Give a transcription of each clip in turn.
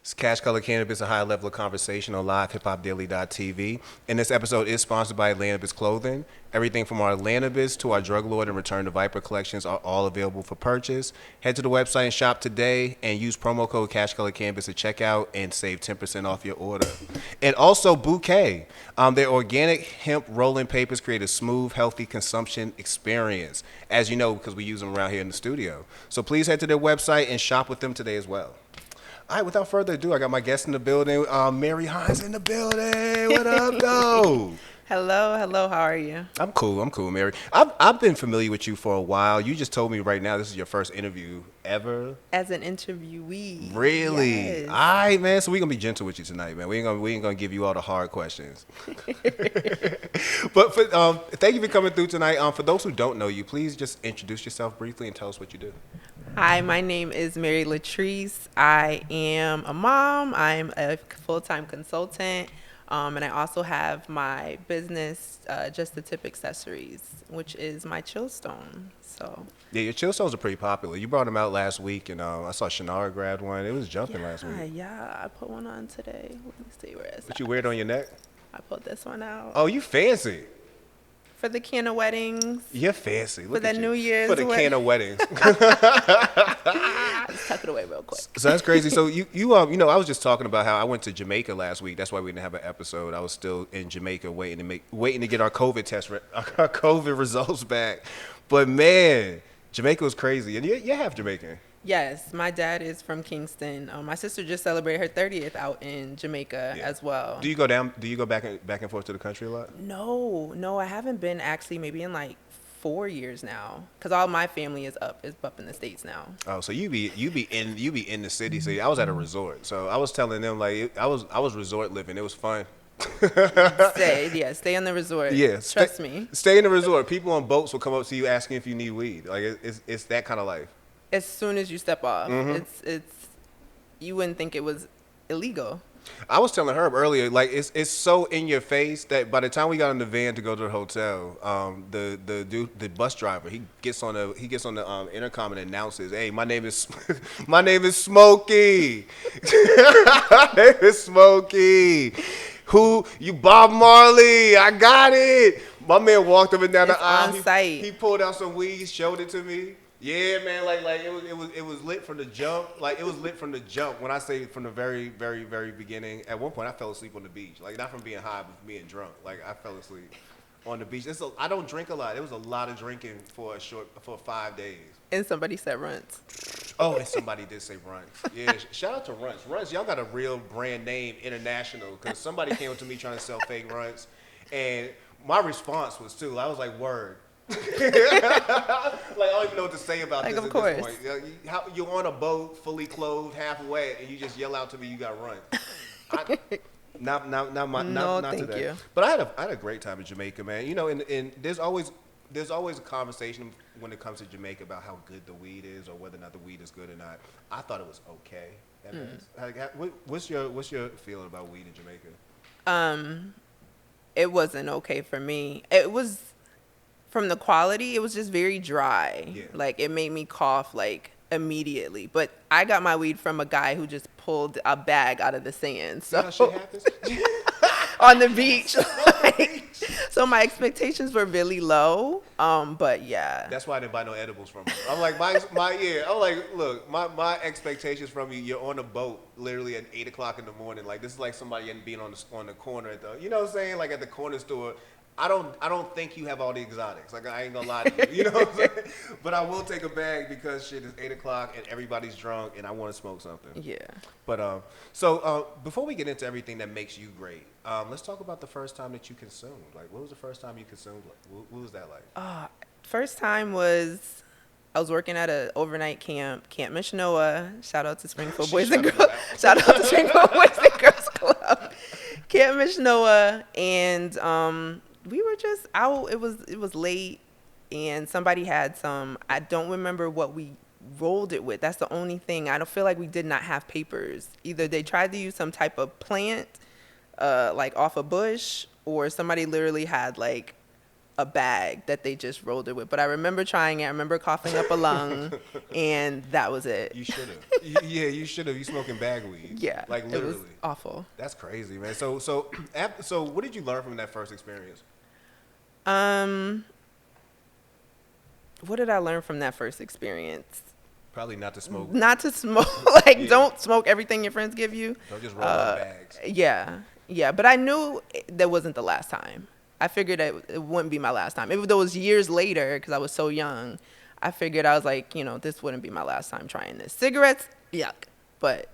It's Cash Color Cannabis, a high level of conversation on LivehiphopDaily.tv. And this episode is sponsored by Atlantis Clothing. Everything from our Atlantis to our Drug Lord and Return to Viper collections are all available for purchase. Head to the website and shop today and use promo code Cash Color Cannabis at checkout and save 10% off your order. And also Bouquet. Their organic hemp rolling papers create a smooth, healthy consumption experience. As you know, because we use them around here in the studio. So please head to their website and shop with them today as well. All right, without further ado, I got my guest in the building. Mary Hines in the building. What up, though? Hello. How are you? I'm cool, Mary. I've been familiar with you for a while. You just told me right now this is your first interview ever. As an interviewee. Really? Yes. All right, man. So we're going to be gentle with you tonight, man. We ain't gonna give you all the hard questions. But thank you for coming through tonight. For those who don't know you, please just introduce yourself briefly and tell us what you do. Hi, my name is Mary Latreece. I am a mom. I'm a full-time consultant. And I also have my business, Just the Tip Accessories, which is my chill stone. So yeah, your chill stones are pretty popular. You brought them out last week, and I saw Shannara grabbed one. It was jumping last week. Yeah, I put one on today. Let me see where it's What you wear it on your neck? I put this one out. Oh, you fancy. For the can of weddings. You're fancy. Look For at the you. New Year's. For the can of weddings. Just tuck it away real quick. So that's crazy. So I was just talking about how I went to Jamaica last week. That's why we didn't have an episode. I was still in Jamaica waiting to get our COVID results back. But man, Jamaica was crazy. And you're half Jamaican. Yes, my dad is from Kingston. My sister just celebrated her 30th out in Jamaica as well. Do you go down? Do you go back and forth to the country a lot? No, I haven't been actually maybe in like 4 years now, because all my family is up in the States now. Oh, so you be in the city. So I was at a resort. So I was telling them I was resort living. It was fun. Stay on the resort. Yeah, trust me. Stay in the resort. People on boats will come up to you asking if you need weed. Like it's that kind of life. As soon as you step off, it's you wouldn't think it was illegal. I was telling Herb earlier, like it's so in your face that by the time we got in the van to go to the hotel, the bus driver he gets on the intercom and announces, "Hey, my name is Smokey. My name is Smokey. Who you, Bob Marley? I got it." My man walked up and down the aisle. On site. He pulled out some weed, showed it to me. Yeah, man, like it was lit from the jump. Like it was lit from the jump. When I say from the very, very, very beginning, at one point I fell asleep on the beach. Like not from being high, but from being drunk. Like I fell asleep on the beach. I don't drink a lot. It was a lot of drinking for 5 days. And somebody said runts. Oh, and somebody did say Runts. Yeah, shout out to Runts. Runts, y'all got a real brand name, international. Because somebody came up to me trying to sell fake Runts, and my response was too. I was like, word. Like I don't even know what to say about this of at course. this point. You're on a boat, fully clothed, half wet, and you just yell out to me, "You got run." Not thank today. you. But I had a great time in Jamaica, man. You know, and there's always a conversation when it comes to Jamaica about how good the weed is or whether or not the weed is good or not. I thought it was okay. What's your feeling about weed in Jamaica? It wasn't okay for me. It was. From the quality, it was just very dry. Yeah. Like, it made me cough, like, immediately. But I got my weed from a guy who just pulled a bag out of the sand. So How shit happens? on the beach. So my expectations were really low. But, yeah. That's why I didn't buy no edibles from him. I'm like, I'm like, look, my expectations from you, you're on a boat literally at 8 o'clock in the morning. Like, this is like somebody being on the corner at the, you know what I'm saying? Like, at the corner store. I don't think you have all the exotics. Like I ain't gonna lie to you, you know what I'm saying? But I will take a bag because shit is 8 o'clock and everybody's drunk and I want to smoke something. Yeah. But before we get into everything that makes you great, let's talk about the first time that you consumed. Like, what was the first time you consumed? Like, what was that like? First time was I was working at an overnight camp, Camp Mishnoa. Shout out to Springfield Boys and Girls. Shout out to Springfield Boys and Girls Club. Camp Mishnoa, and we were just out. It was late, and somebody had some. I don't remember what we rolled it with. That's the only thing. I don't feel like we did not have papers. Either they tried to use some type of plant, like off a bush, or somebody literally had like a bag that they just rolled it with. But I remember trying it. I remember coughing up a lung, and that was it. You should have. Yeah, you should have. You smoking bag weed. Yeah, Like it was literally. awful. That's crazy, man. So what did you learn from that first experience? What did I learn from that first experience? Probably not to smoke. Not to smoke. Like, Yeah. don't smoke everything your friends give you. Don't just roll up bags. Yeah. But I knew that wasn't the last time. I figured that it wouldn't be my last time. Even though it was years later, because I was so young, I figured I was like, this wouldn't be my last time trying this. Cigarettes, yuck. But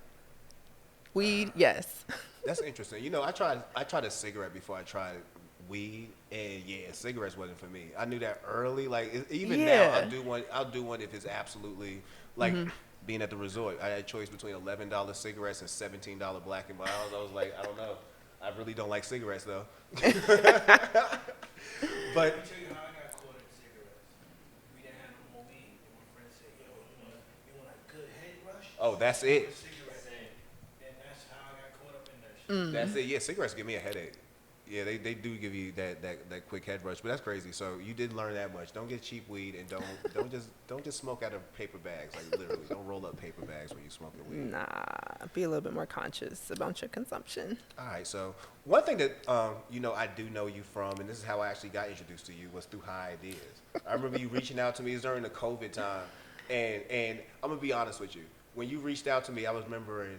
weed, yes. That's interesting. You know, I tried a cigarette before I tried weed, and yeah, cigarettes wasn't for me. I knew that early. Like even now, I'll do one if it's absolutely like being at the resort. I had a choice between $11 cigarettes and $17 Black and Milds. I was like, I don't know. I really don't like cigarettes though. But Let me tell you how I got caught in cigarettes. We didn't have no more weed. And my friend said, yo, you want a good head rush? oh, that's it. Cigarettes. And that's how I got caught up in that shit. That's it. Yeah, cigarettes give me a headache. Yeah, they do give you that quick head rush, but that's crazy. So you did learn that much. Don't get cheap weed, and don't just smoke out of paper bags. Like literally, don't roll up paper bags when you smoking weed. Nah, be a little bit more conscious about your consumption. All right. So one thing that I do know you from, and this is how I actually got introduced to you, was through High Ideas. I remember you reaching out to me. It was during the COVID time, and I'm gonna be honest with you. When you reached out to me, I was remembering.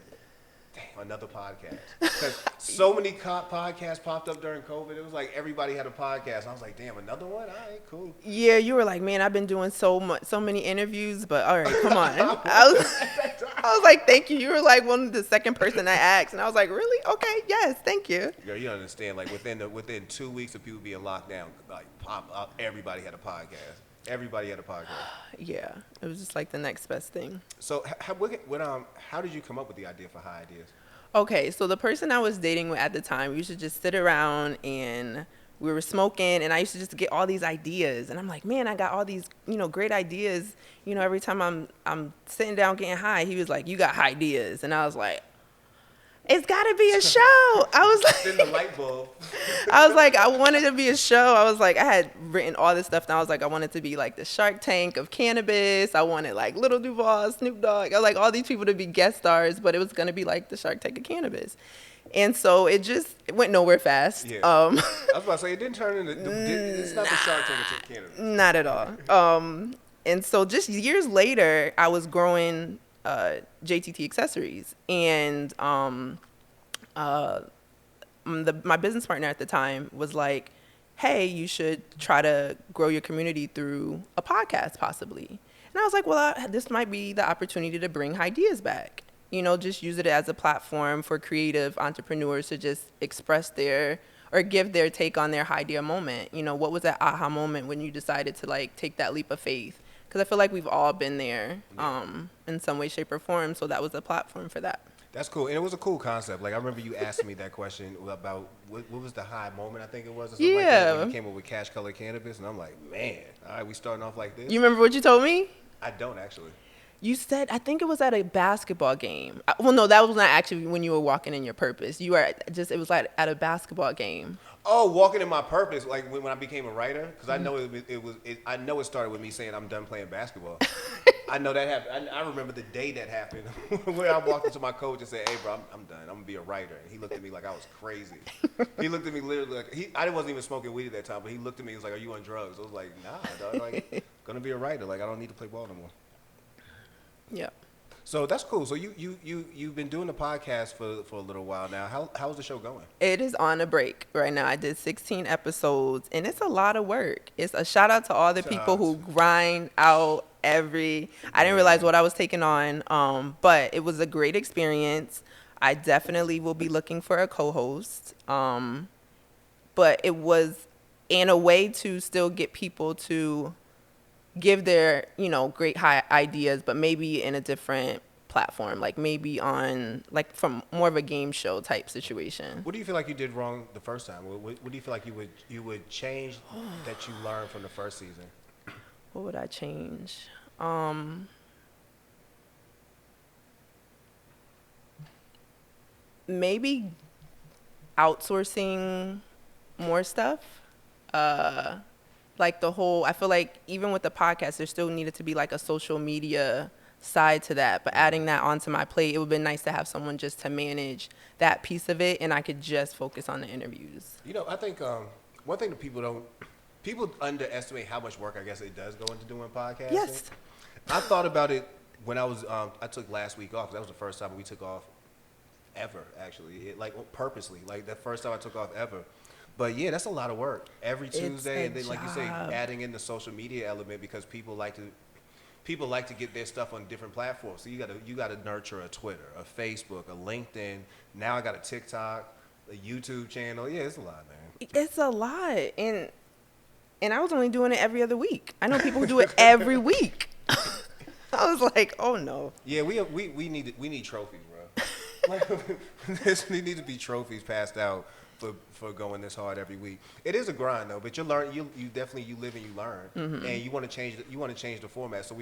Damn, another podcast. Because so many podcasts popped up during COVID. It was like everybody had a podcast. I was like, damn, another one? All right, cool. Yeah, you were like, man, I've been doing so many interviews, but all right, come on. I was like, thank you. You were like the second person I asked, and I was like, really? Okay, yes, thank you. Girl, you understand? Like within 2 weeks of people being locked down, like pop up, everybody had a podcast. Everybody had a podcast. Yeah, it was just like the next best thing. So how did you come up with the idea for High Ideas? Okay, so the person I was dating with at the time, we used to just sit around and we were smoking, and I used to just get all these ideas, and I'm like, man, I got all these great ideas. Every time I'm sitting down getting high, he was like, you got high ideas, and I was like, it's got to be a show. I was like, in the light bulb. I was like, I wanted to be a show. I was like, I had written all this stuff, and I was like, I wanted to be like the Shark Tank of cannabis. I wanted like Little Duval, Snoop Dogg. I was like all these people to be guest stars, but it was gonna be like the Shark Tank of cannabis. And so it went nowhere fast. Yeah. I was about to say it didn't turn into. It's not the Shark Tank of cannabis. Not at all. And so just years later, I was growing JTT accessories, and my business partner at the time was like, hey, you should try to grow your community through a podcast possibly. And I was like, well, this might be the opportunity to bring ideas back. Just use it as a platform for creative entrepreneurs to just express or give their take on their idea moment. What was that aha moment when you decided to like take that leap of faith? Because I feel like we've all been there in some way, shape, or form. So that was a platform for that. That's cool, and it was a cool concept. Like I remember you asking me that question about what was the high moment, I think it was, or something like that, when you came up with Cash Color Cannabis, and I'm like, man, all right, we starting off like this. You remember what you told me? I don't actually. You said, I think it was at a basketball game. Well, no, that was not actually when you were walking in your purpose. It was like at a basketball game. Oh, walking in my purpose, like when I became a writer, because I know I know it started with me saying I'm done playing basketball. I know that happened. I remember the day that happened when I walked into my coach and said, hey, bro, I'm done. I'm going to be a writer. And he looked at me like I was crazy. He looked at me literally like, I wasn't even smoking weed at that time, but he looked at me and was like, are you on drugs? I was like, nah, dog. Like, going to be a writer. Like, I don't need to play ball no more. Yeah. So that's cool. So you've been doing the podcast for a little while now. How's the show going? It is on a break right now. I did 16 episodes, and it's a lot of work. It's a shout out to all the people who grind out I didn't realize what I was taking on, but it was a great experience. I definitely will be looking for a co-host. But it was in a way to still get people to give their, great high ideas, but maybe in a different platform, like maybe on, like from more of a game show type situation. What do you feel like you did wrong the first time? What do you feel like you would change that you learned from the first season? What would I change? Maybe outsourcing more stuff. like the whole, I feel like even with the podcast, there still needed to be like a social media side to that. But adding that onto my plate, it would have been nice to have someone just to manage that piece of it, and I could just focus on the interviews. You know, I think one thing that people underestimate how much work I guess it does go into doing podcasting. Yes. I thought about it when I took last week off. 'Cause that was the first time we took off ever, actually. Purposely. Like, the first time I took off ever. But, yeah, that's a lot of work. Every Tuesday. And then, like you say, adding in the social media element because people like to get their stuff on different platforms. So you gotta nurture a Twitter, a Facebook, a LinkedIn. Now I got a TikTok, a YouTube channel. Yeah, it's a lot, man. It's a lot. And I was only doing it every other week. I know people who do it every week. I was like, oh no. Yeah, we need trophies, bro. There need to be trophies passed out for going this hard every week. It is a grind though, but you learn. You definitely live and you learn, and you want to change the format. So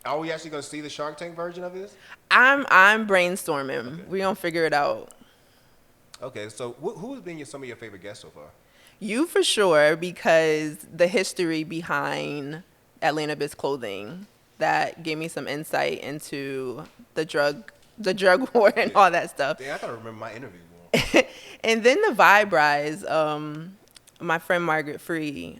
are we actually going to see the Shark Tank version of this? I'm brainstorming. Okay. We gonna figure it out. Okay, so who has been some of your favorite guests so far? You for sure, because the history behind Atlanta Biz Clothing, that gave me some insight into the drug war and all that stuff. Yeah, I gotta remember my interview more. And then the Vibe Rise, my friend Margaret Free,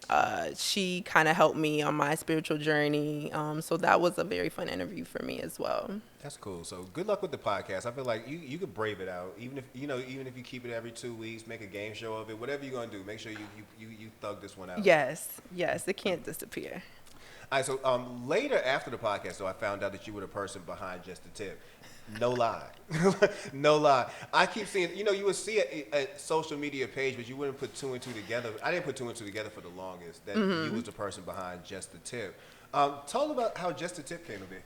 she kind of helped me on my spiritual journey. So that was a very fun interview for me as well. That's cool. So good luck with the podcast. I feel like you could brave it out. Even if you keep it every 2 weeks, make a game show of it, whatever you're gonna do, make sure you thug this one out. Yes, it can't disappear. All right, so later after the podcast, though, I found out that you were the person behind Just the Tip. No lie. No lie. I keep seeing, you would see a social media page, but you wouldn't put two and two together. I didn't put two and two together for the longest, that you was the person behind Just the Tip. Tell about how Just the Tip came to be.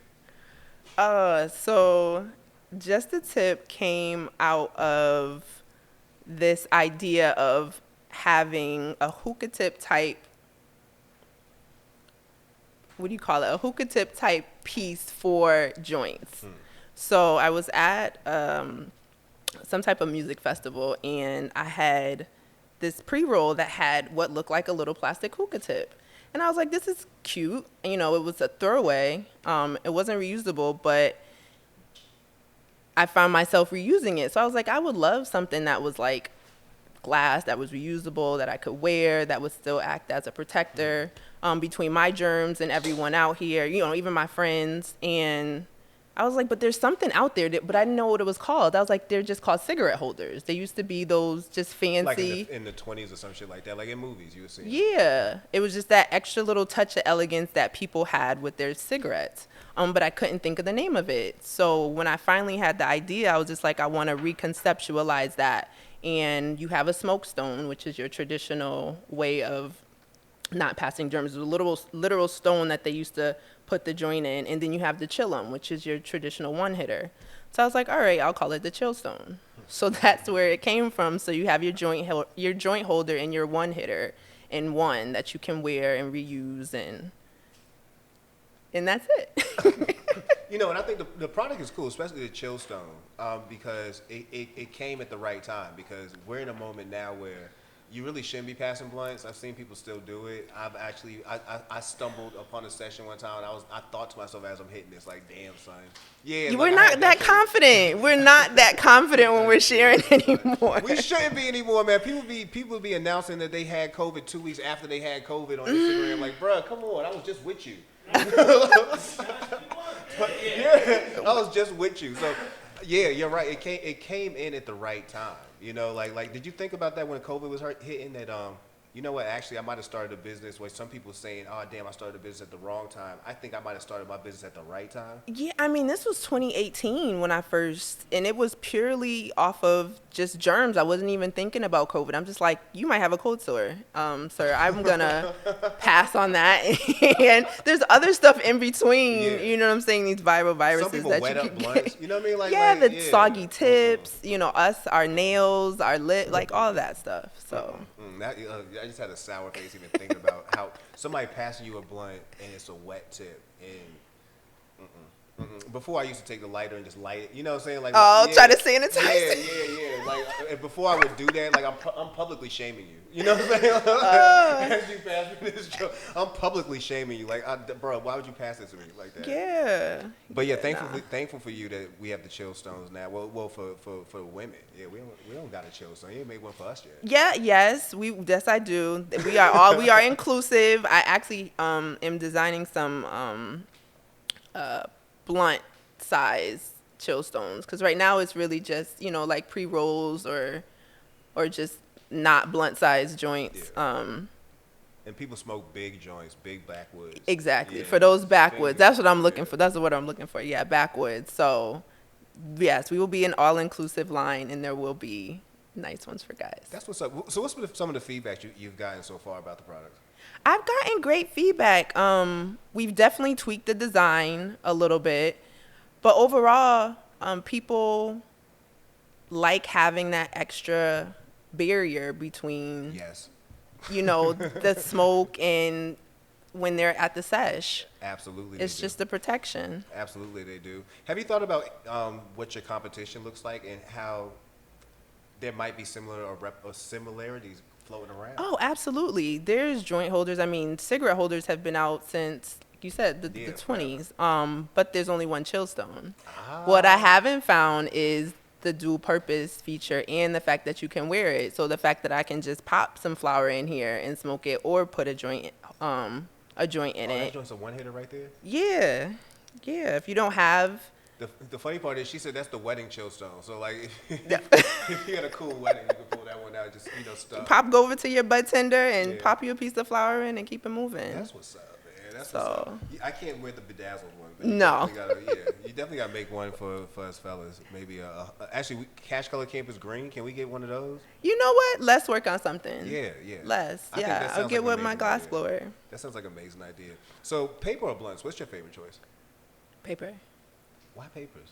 So Just the Tip came out of this idea of having a hookah tip type, what do you call it? A hookah tip type piece for joints. So I was at some type of music festival, and I had this pre-roll that had what looked like a little plastic hookah tip. And I was like, this is cute. It was a throwaway. It wasn't reusable, but I found myself reusing it. So I was like, I would love something that was like glass, that was reusable, that I could wear, that would still act as a protector between my germs and everyone out here, even my friends. And I was like, but there's something out there, but I didn't know what it was called. I was like, they're just called cigarette holders. They used to be those just fancy. Like in the 20s or some shit like that, like in movies you would see. Yeah. It was just that extra little touch of elegance that people had with their cigarettes. But I couldn't think of the name of it. So when I finally had the idea, I was just like, I want to reconceptualize that. And you have a smoke stone, which is your traditional way of not passing germs. It's a literal stone that they used to put the joint in. And then you have the chillum, which is your traditional one-hitter. So I was like, all right, I'll call it the chill stone. So that's where it came from. So you have your joint holder and your one-hitter in one that you can wear and reuse, and that's it. And I think the product is cool, especially the Chill Stone, because it came at the right time, because we're in a moment now where you really shouldn't be passing blunts. I've seen people still do it. I stumbled upon a session one time, and I thought to myself as I'm hitting this, like, damn, son. Yeah. We're not that confident. We're not that confident when we're sharing anymore. We shouldn't be anymore, man. People be announcing that they had COVID 2 weeks after they had COVID on Instagram. Like, bruh, come on, I was just with you. Yeah, I was just with you. So, yeah, you're right. It came in at the right time. Like did you think about that when COVID was hitting? That you know what? Actually, I might have started a business where some people saying, "Oh, damn, I started a business at the wrong time." I think I might have started my business at the right time. Yeah, this was 2018 when I first, and it was purely off of just germs. I wasn't even thinking about COVID. I'm just like, you might have a cold sore, sir. I'm gonna pass on that. And there's other stuff in between. Yeah. You know what I'm saying? These viral viruses Some people that wet you up can blunts. get. You know what I mean? Like, yeah, like, the soggy tips. Us, our nails, our lip, like all of that stuff. So. I just had a sour face even thinking about how somebody passing you a blunt and it's a wet tip, and Before I used to take the lighter and just light it. You know what I'm saying? Like, Oh, yeah, try to sanitize yeah, it. yeah. Like, before I would do that, like, I'm publicly shaming you. You know what I'm saying? As you pass me this joke, I'm publicly shaming you. Like, bro, why would you pass this to me like that? Yeah. But yeah, nah. thankful for you that we have the chill stones now. Well, for women, yeah, we don't got a chill stone. You ain't made one for us yet. Yeah, yes, I do. We are inclusive. I actually am designing some blunt size chill stones because right now it's really just like pre-rolls or just not blunt size joints. Yeah. And people smoke big joints, big backwoods. Exactly, Yeah, for those backwoods. fingers, That's what I'm looking yeah. for. That's what I'm looking for. Yeah, backwoods. So yes, we will be an all-inclusive line, and there will be nice ones for guys. That's what's up. So what's been some of the feedback you've gotten so far about the product? I've gotten great feedback. We've definitely tweaked the design a little bit, but overall, people like having that extra barrier between, Yes, the smoke and when they're at the sesh. absolutely. It's They just do. the protection. Absolutely, they do. Have you thought about what your competition looks like and how there might be similar or similarities floating around? Oh, absolutely. There's joint holders. I mean, cigarette holders have been out since, like you said, the Yeah, 20s. But there's only one chill stone. Ah. What I haven't found is the dual purpose feature and the fact that you can wear it. So the fact that I can just pop some flour in here and smoke it or put a joint in That it. joint's a one hitter right there. Yeah. Yeah. If you don't have The funny part is she said that's the wedding chill stone. So like if you got a cool wedding, you can pull that one out. Just stuff. go over to your bud tender and Yeah. pop you a piece of flour in and keep it moving. That's what's up, man. That's So- what's up. I can't wear the bedazzled one. But No. You definitely gotta make one for us fellas. Maybe actually cash color campus green. Can we get one of those? You know what? Let's work on something. Yeah. Less. I think that Yeah. I'll sounds get like with an my amazing glass idea. blower. That sounds like an amazing idea. So paper or blunts? What's your favorite choice? Paper. Why papers?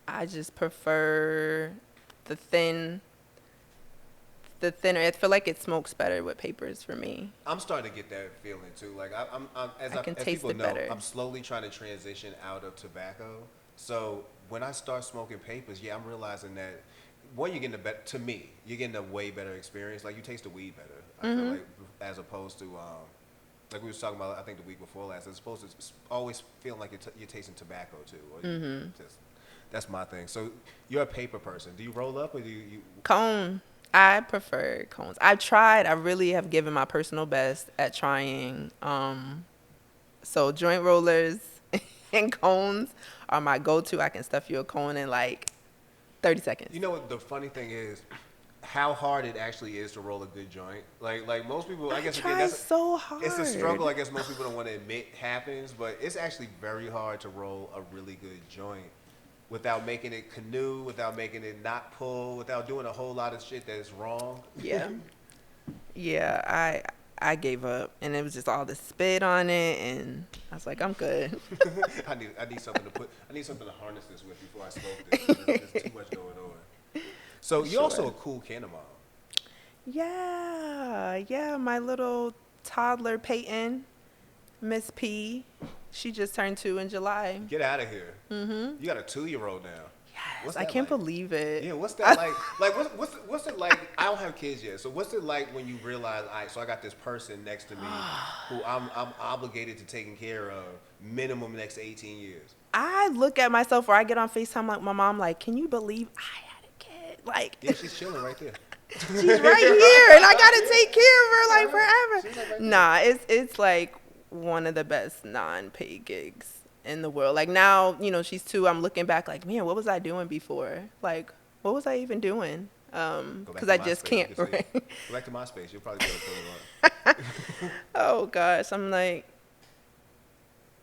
I just prefer the thinner. I feel like it smokes better with papers for me. I'm starting to get that feeling too. Like I can as taste people it know, better. I'm slowly trying to transition out of tobacco. So when I start smoking papers, yeah, I'm realizing that one, you're getting you're getting a way better experience. Like you taste the weed better. I feel like as opposed to like we was talking about, I think the week before last, as opposed to always feeling like you're tasting tobacco too. Or that's my thing. So you're a paper person. Do you roll up or do you Cone. I prefer cones. I've tried. I really have given my personal best at trying. So joint rollers and cones are my go-to. I can stuff you a cone in like 30 seconds. You know what the funny thing is? How hard it actually is to roll a good joint. Like most people, I guess again, try so hard. it's a struggle. I guess most people don't want to admit happens, but it's actually very hard to roll a really good joint without making it canoe, without making it not pull, without doing a whole lot of shit that is wrong. Yeah. Yeah, I gave up, and it was just all the spit on it, and I was like, I'm good. I need something to harness this with before I smoke this. There's too much going on. So you're also a cool canna mom. Yeah, my little toddler Peyton, Miss P, she just turned 2 in July. Get out of here. You got a 2-year-old now. Yes, What's I that can't like? believe it. Yeah, what's that like? Like, what's it like? I don't have kids yet, so what's it like when you realize, all right, so I got this person next to me who I'm obligated to taking care of minimum next 18 years. I look at myself, or I get on FaceTime like my mom, like, can you believe I had a kid? Like, Yeah, she's chilling right there. she's right here, and I gotta take care of her like forever. She's like right there. Nah, it's like one of the best non-paid gigs in the world. Like now, she's 2. I'm looking back like, man, what was I doing before? Like, what was I even doing? Go back Because to I just MySpace, can't. you can see Right? it. Go back to MySpace. You'll probably be able to pull it on. Oh gosh, I'm like,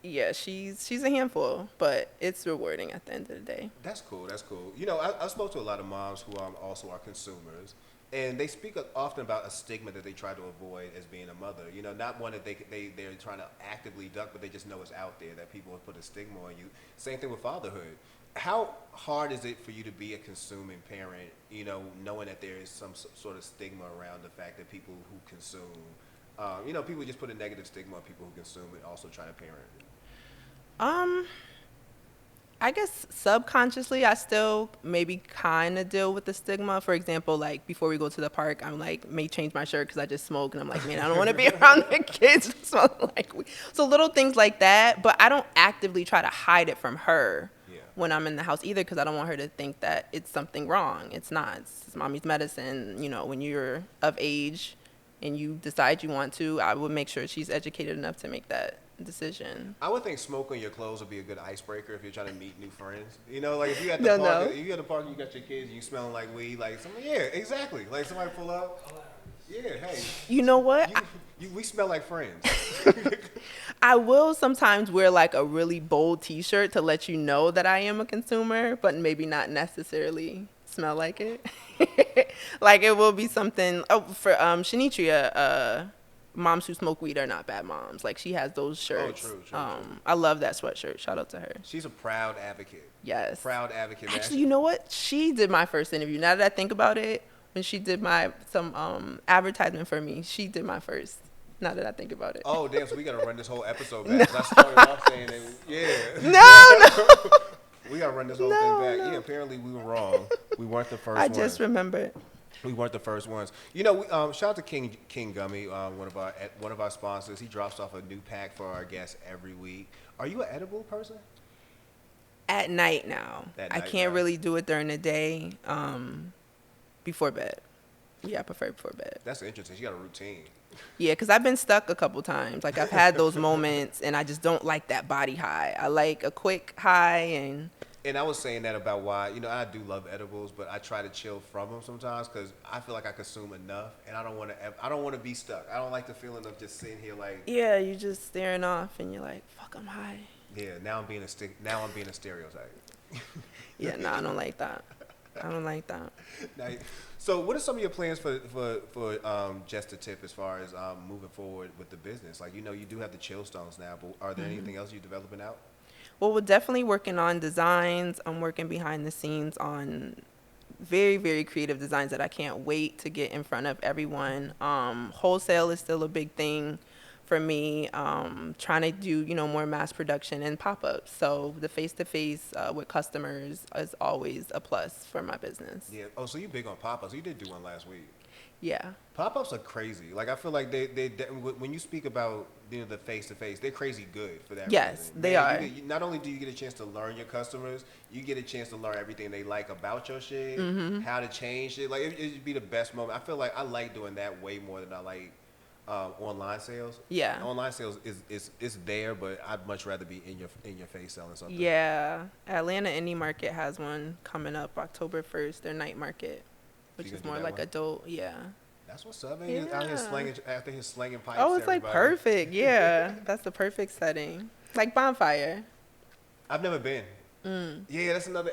yeah, she's a handful, but it's rewarding at the end of the day. That's cool. That's cool. I spoke to a lot of moms who also are consumers, and they speak often about a stigma that they try to avoid as being a mother. Not one that they're trying to actively duck, but they just know it's out there that people have put a stigma on you. Same thing with fatherhood. How hard is it for you to be a consuming parent? Knowing that there is some sort of stigma around the fact that people who consume, people just put a negative stigma on people who consume and also try to parent. I guess subconsciously, I still maybe kind of deal with the stigma. For example, like before we go to the park, I'm like, may change my shirt because I just smoke, and I'm like, man, I don't want to be around the kids smelling like weed. So little things like that, but I don't actively try to hide it from her Yeah. when I'm in the house either, because I don't want her to think that it's something wrong. It's not. It's mommy's medicine. You know, when you're of age and you decide you want to, I would make sure she's educated enough to make that decision. I would think smoke on your clothes would be a good icebreaker if you're trying to meet new friends. You know, like if you at the No, park, no. if you at the park, and you got your kids, and you smelling like weed, like somebody, yeah, exactly. Like somebody pull up, yeah, hey, You know what? we smell like friends. I will sometimes wear like a really bold T-shirt to let you know that I am a consumer, but maybe not necessarily smell like it. Like it will be something. Oh, for Shanitria, moms who smoke weed are not bad moms. Like she has those shirts. True. I love that sweatshirt. Shout out to her. She's a proud advocate. Yes. Proud advocate. Man. Actually, you know what? She did my first interview. Now that I think about it, when she did some advertisement for me, she did my first. Now that I think about it. Oh damn! So we gotta run this whole episode back. 'Cause I started off saying that, yeah. No. We gotta run this whole thing back. Yeah, apparently we were wrong. We weren't the first I ones. just remembered. We weren't the first ones. You know, shout out to King Gummy, one of our sponsors. He drops off a new pack for our guests every week. Are you an edible person? At night now. At I night can't now. really do it during the day. Before bed. Yeah, I prefer before bed. That's interesting. You got a routine. Yeah, because I've been stuck a couple times. Like I've had those moments, and I just don't like that body high. I like a quick high, and And I was saying that about why, you know, I do love edibles, but I try to chill from them sometimes because I feel like I consume enough, and I don't want to be stuck. I don't like the feeling of just sitting here like, yeah, you just staring off, and you're like, "Fuck, I'm high." yeah, now I'm being a stereotype. Yeah, no, I don't like that. I don't like that. Now, so, what are some of your plans for Just a Tip as far as moving forward with the business? Like, you know, you do have the Chill Stones now, but are there anything else you're developing out? Well, we're definitely working on designs. I'm working behind the scenes on very, very creative designs that I can't wait to get in front of everyone. Wholesale is still a big thing for me. Trying to do, you know, more mass production and pop-ups. So the face-to-face with customers is always a plus for my business. Yeah. Oh, so you big on pop-ups. You did do one last week. Yeah. Pop-ups are crazy. Like, I feel like they when you speak about, you know, the face-to-face, they're crazy good for that Yes, reason. they Man, are. not only do you get a chance to learn your customers, you get a chance to learn everything they like about your shit, how to change it. Like, it'd be the best moment. I feel like I like doing that way more than I like online sales. Yeah. Online sales is there, but I'd much rather be in your face selling something. Yeah. Atlanta Indie Market has one coming up October 1st, their night market, which You is gonna do more that like one? adult. Yeah. That's what's up. Man. Out here Yeah. slanging after his slanging pipes. Oh, to it's like everybody. perfect. Yeah. That's the perfect setting. Like bonfire. I've never been. Yeah, that's another.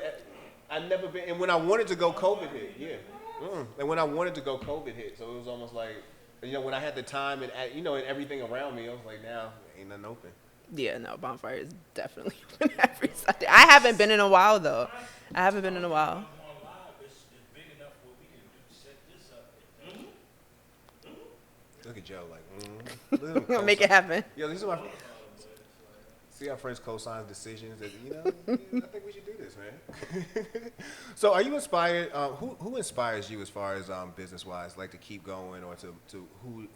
I've never been. And when I wanted to go, COVID hit. Yeah. And when I wanted to go, COVID hit. So it was almost like, you know, when I had the time and, you know, and everything around me, I was like, now ain't nothing open. Yeah, no, bonfire is definitely open every Sunday. I haven't been in a while though. I haven't been in a while. On live, it's big enough where we can set this up. Look at Joe, like, Look at him Make it happen. Yeah, these are my. See our friends co-sign decisions. That, you know, yeah, I think we should do this, man. So, are you inspired? Who inspires you as far as business wise, like to keep going, or to who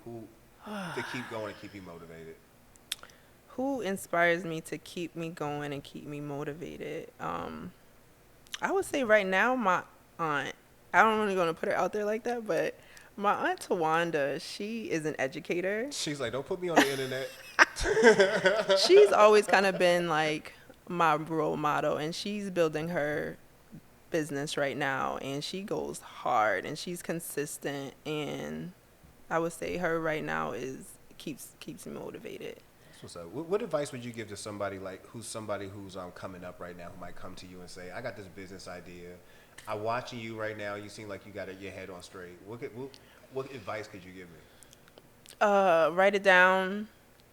to keep going and keep you motivated? Who inspires me to keep me going and keep me motivated? I would say right now my aunt. I don't really want to put her out there like that, but my aunt Tawanda, she is an educator. She's like, don't put me on the internet. She's always kind of been like my role model, and she's building her business right now, and she goes hard and she's consistent, and I would say her right now keeps me motivated. That's what's up. What advice would you give to somebody who's coming up right now, who might come to you and say, I got this business idea. I'm watching you right now. You seem like you got your head on straight. What advice could you give me? Write it down,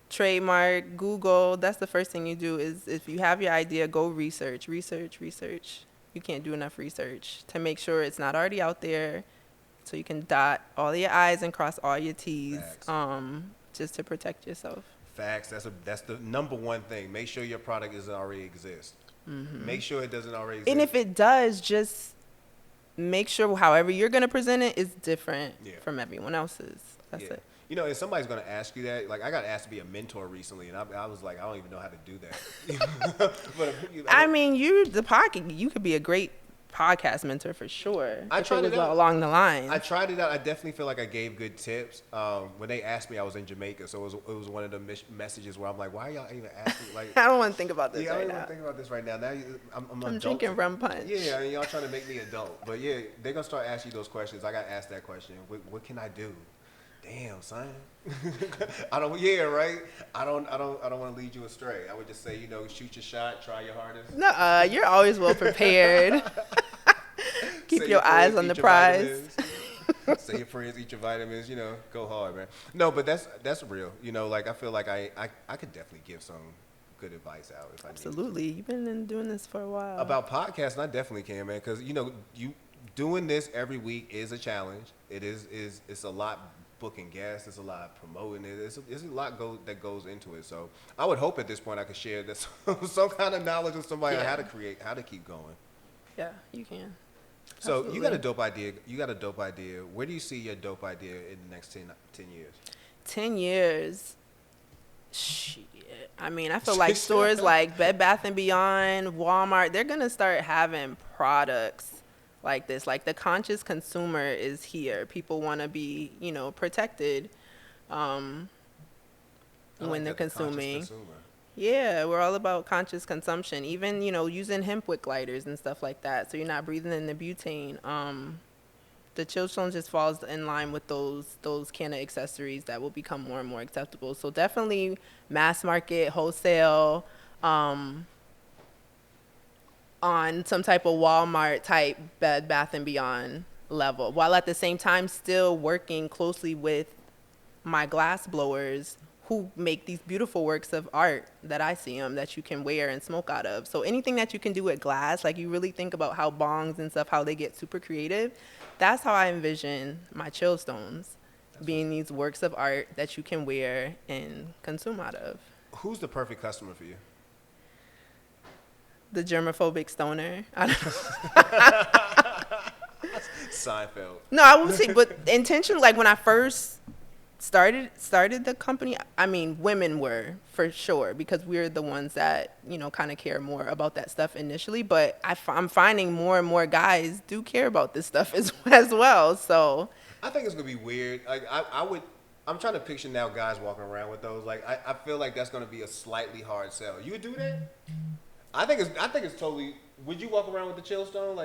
trademark, Google. That's the first thing you do. Is if you have your idea, go research. You can't do enough research to make sure it's not already out there, so you can dot all your I's and cross all your T's. Facts. Just to protect yourself. Facts. That's the number one thing. Make sure your product already exists. Make sure it doesn't already And exist. if it does, just make sure however you're going to present it is different Yeah. from everyone else's. That's Yeah. it. You know, if somebody's going to ask you that, like I got asked to be a mentor recently, and I was like, I don't even know how to do that. But you know, I mean, you could be a great podcast mentor for sure. I if tried it was it out. along the lines. I tried it out. I definitely feel like I gave good tips. When they asked me, I was in Jamaica, so it was one of the messages where I'm like, why are y'all even asking? Like, I don't want to think about this yeah, I right don't now. even think about this right now. Now I'm I'm adult. drinking rum punch. Yeah, and y'all trying to make me adult. But yeah, they're gonna start asking you those questions. I got asked that question. What can I do? Damn, son. I don't. Yeah, right. I don't want to lead you astray. I would just say, you know, shoot your shot, try your hardest. Nuh-uh, you're always well prepared. Keep Say your eyes prayers, on the eat your prize. vitamins. Say your prayers, eat your vitamins. You know, go hard, man. No, but that's real. You know, like I feel like I could definitely give some good advice out if I need to. Absolutely. You've been doing this for a while. About podcasting, I definitely can, man. Because you know, you doing this every week is a challenge. It's a lot booking guests. It's a lot promoting it. It's a lot that goes into it. So I would hope at this point I could share this some kind of knowledge with somebody on Yeah. how to create, how to keep going. Yeah, you can. So you got a Absolutely. dope idea. You got a dope idea. Where do you see your dope idea in the next 10 years? 10 years. Shit. I mean, I feel like stores like Bed Bath & Beyond, Walmart, they're going to start having products like this. Like the conscious consumer is here. People want to be, you know, protected when they're consuming. Yeah, we're all about conscious consumption. Even, you know, using hemp wick lighters and stuff like that, so you're not breathing in the butane. The Chillstone just falls in line with those kind of accessories that will become more and more acceptable. So definitely mass market, wholesale, on some type of Walmart type Bed Bath & Beyond level, while at the same time still working closely with my glass blowers who make these beautiful works of art that I see them that you can wear and smoke out of. So anything that you can do with glass, like you really think about how bongs and stuff, how they get super creative. That's how I envision my Chillstones being these works of art that you can wear and consume out of. Who's the perfect customer for you? The germophobic stoner. I don't know. Seinfeld. No, I would say, but intentionally, like when I first started the company, I mean, women were for sure because we're the ones that, you know, kind of care more about that stuff initially. But I'm finding more and more guys do care about this stuff as well. So I think it's gonna be weird. Like I'm trying to picture now guys walking around with those. Like I feel like that's gonna be a slightly hard sell. You would do that? I think it's totally. Would you walk around with the Chillstone?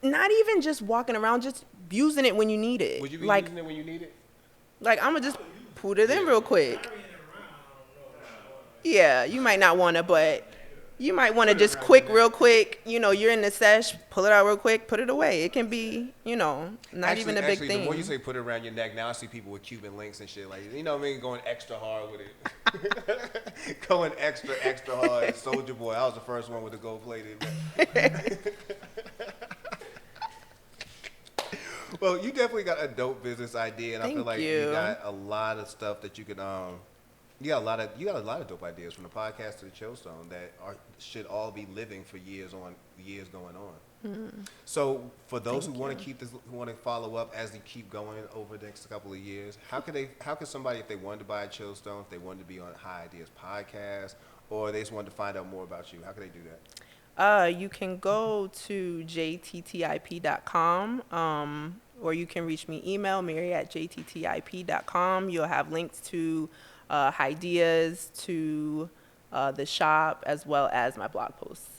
not even just walking around, just using it when you need it. Would you be like using it when you need it? like I'm gonna just put it in real quick. Yeah, you might not want to, but you might want to just real quick. You know, you're in the sesh, pull it out real quick, put it away. It can be, you know, not even a big thing. The more you say put it around your neck, now I see people with Cuban links and shit. Like, you know what I mean? Going extra hard with it. Going extra hard. Soldier Boy. I was the first one with the gold plated. Well, you definitely got a dope business idea, and I feel like you got a lot of stuff that you could you got a lot of dope ideas from the podcast to the Chillstone that should all be living for years going on. Mm-hmm. So for those who want to keep this, who want to follow up as they keep going over the next couple of years, how could somebody, if they wanted to buy a Chillstone, if they wanted to be on High Ideas podcast, or they just wanted to find out more about you, how could they do that? You can go to jttip.com, or you can reach me email, mary@jttip.com. You'll have links to ideas, to the shop, as well as my blog posts.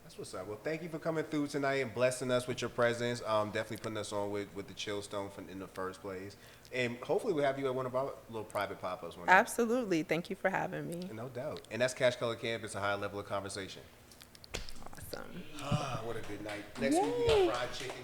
That's what's up. Well, thank you for coming through tonight and blessing us with your presence. Definitely putting us on with the Chillstone in the first place. And hopefully we'll have you at one of our little private pop-ups one day. Absolutely. Thank you for having me. No doubt. And that's Cash Color Campus, a high level of conversation. Awesome. What a good night. Next week we got fried chicken.